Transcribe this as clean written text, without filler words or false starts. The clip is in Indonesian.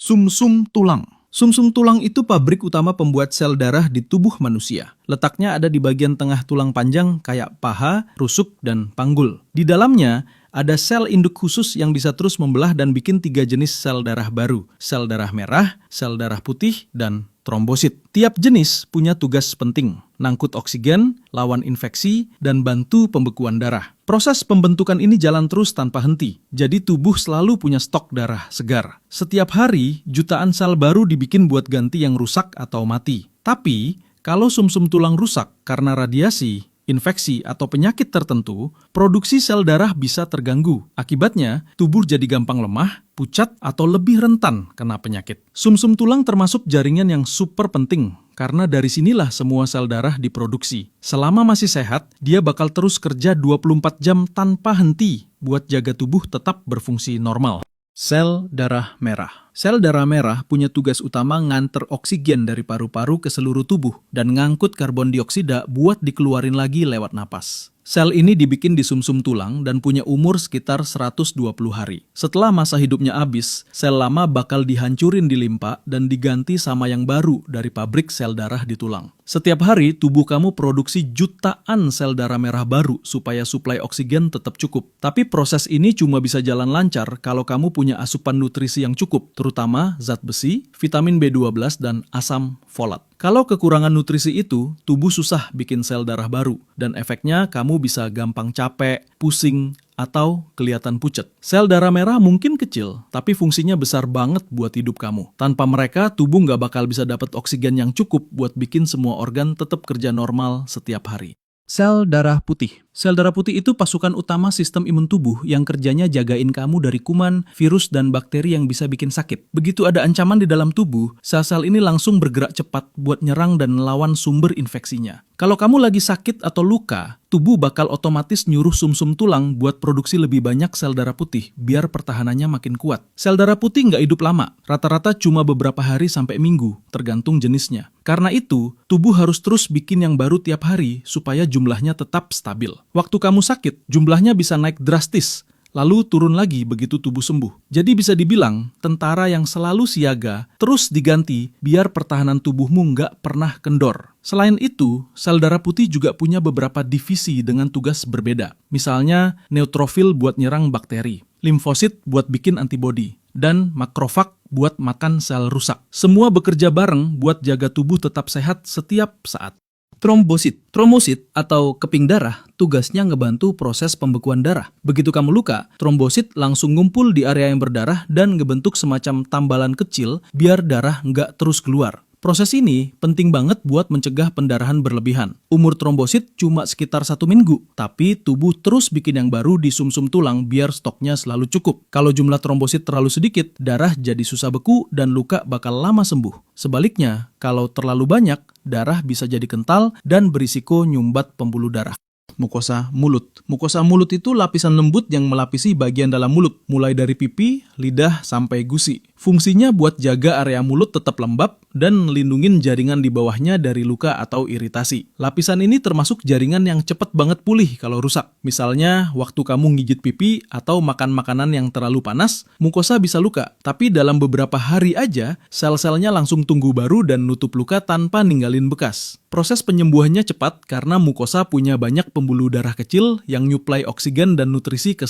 Sumsum tulang. Sumsum tulang itu pabrik utama pembuat sel darah di tubuh manusia. Letaknya ada di bagian tengah tulang panjang kayak paha, rusuk, dan panggul. Di dalamnya ada sel induk khusus yang bisa terus membelah dan bikin 3 jenis sel darah baru. Sel darah merah, sel darah putih, dan trombosit. Tiap jenis punya tugas penting, nangkut oksigen, lawan infeksi, dan bantu pembekuan darah. Proses pembentukan ini jalan terus tanpa henti, jadi tubuh selalu punya stok darah segar. Setiap hari, jutaan sel baru dibikin buat ganti yang rusak atau mati. Tapi, kalau sumsum tulang rusak karena radiasi, infeksi, atau penyakit tertentu, produksi sel darah bisa terganggu. Akibatnya, tubuh jadi gampang lemah, pucat, atau lebih rentan kena penyakit. Sumsum tulang termasuk jaringan yang super penting, karena dari sinilah semua sel darah diproduksi. Selama masih sehat, dia bakal terus kerja 24 jam tanpa henti buat jaga tubuh tetap berfungsi normal. Sel darah merah. Sel darah merah punya tugas utama nganter oksigen dari paru-paru ke seluruh tubuh dan ngangkut karbon dioksida buat dikeluarin lagi lewat napas. Sel ini dibikin di sumsum tulang dan punya umur sekitar 120 hari. Setelah masa hidupnya habis, sel lama bakal dihancurin di limpa dan diganti sama yang baru dari pabrik sel darah di tulang. Setiap hari, tubuh kamu produksi jutaan sel darah merah baru supaya suplai oksigen tetap cukup. Tapi proses ini cuma bisa jalan lancar kalau kamu punya asupan nutrisi yang cukup, terutama zat besi, vitamin B12, dan asam folat. Kalau kekurangan nutrisi itu, tubuh susah bikin sel darah baru, dan efeknya kamu bisa gampang capek, pusing, atau kelihatan pucat. Sel darah merah mungkin kecil, tapi fungsinya besar banget buat hidup kamu. Tanpa mereka, tubuh nggak bakal bisa dapat oksigen yang cukup buat bikin semua organ tetap kerja normal setiap hari. Sel darah putih. Sel darah putih itu pasukan utama sistem imun tubuh yang kerjanya jagain kamu dari kuman, virus, dan bakteri yang bisa bikin sakit. Begitu ada ancaman di dalam tubuh, sel-sel ini langsung bergerak cepat buat nyerang dan melawan sumber infeksinya. Kalau kamu lagi sakit atau luka, tubuh bakal otomatis nyuruh sumsum tulang buat produksi lebih banyak sel darah putih biar pertahanannya makin kuat. Sel darah putih nggak hidup lama, rata-rata cuma beberapa hari sampai minggu, tergantung jenisnya. Karena itu, tubuh harus terus bikin yang baru tiap hari supaya jumlahnya tetap stabil. Waktu kamu sakit, jumlahnya bisa naik drastis, lalu turun lagi begitu tubuh sembuh. Jadi bisa dibilang, tentara yang selalu siaga terus diganti biar pertahanan tubuhmu nggak pernah kendor. Selain itu, sel darah putih juga punya beberapa divisi dengan tugas berbeda. Misalnya, neutrofil buat nyerang bakteri, limfosit buat bikin antibodi, dan makrofag buat makan sel rusak. Semua bekerja bareng buat jaga tubuh tetap sehat setiap saat. Trombosit. Trombosit atau keping darah tugasnya ngebantu proses pembekuan darah. Begitu kamu luka, trombosit langsung ngumpul di area yang berdarah dan ngebentuk semacam tambalan kecil biar darah nggak terus keluar. Proses ini penting banget buat mencegah pendarahan berlebihan. Umur trombosit cuma sekitar 1 minggu, tapi tubuh terus bikin yang baru di sumsum tulang biar stoknya selalu cukup. Kalau jumlah trombosit terlalu sedikit, darah jadi susah beku dan luka bakal lama sembuh. Sebaliknya, kalau terlalu banyak, darah bisa jadi kental dan berisiko nyumbat pembuluh darah. Mukosa mulut. Mukosa mulut itu lapisan lembut yang melapisi bagian dalam mulut, mulai dari pipi, lidah, sampai gusi. Fungsinya buat jaga area mulut tetap lembab dan lindungin jaringan di bawahnya dari luka atau iritasi. Lapisan ini termasuk jaringan yang cepet banget pulih kalau rusak. Misalnya, waktu kamu ngigit pipi atau makan makanan yang terlalu panas, mukosa bisa luka. Tapi dalam beberapa hari aja, sel-selnya langsung tumbuh baru dan nutup luka tanpa ninggalin bekas. Proses penyembuhannya cepat karena mukosa punya banyak pembuluh darah kecil yang nyuplai oksigen dan nutrisi ke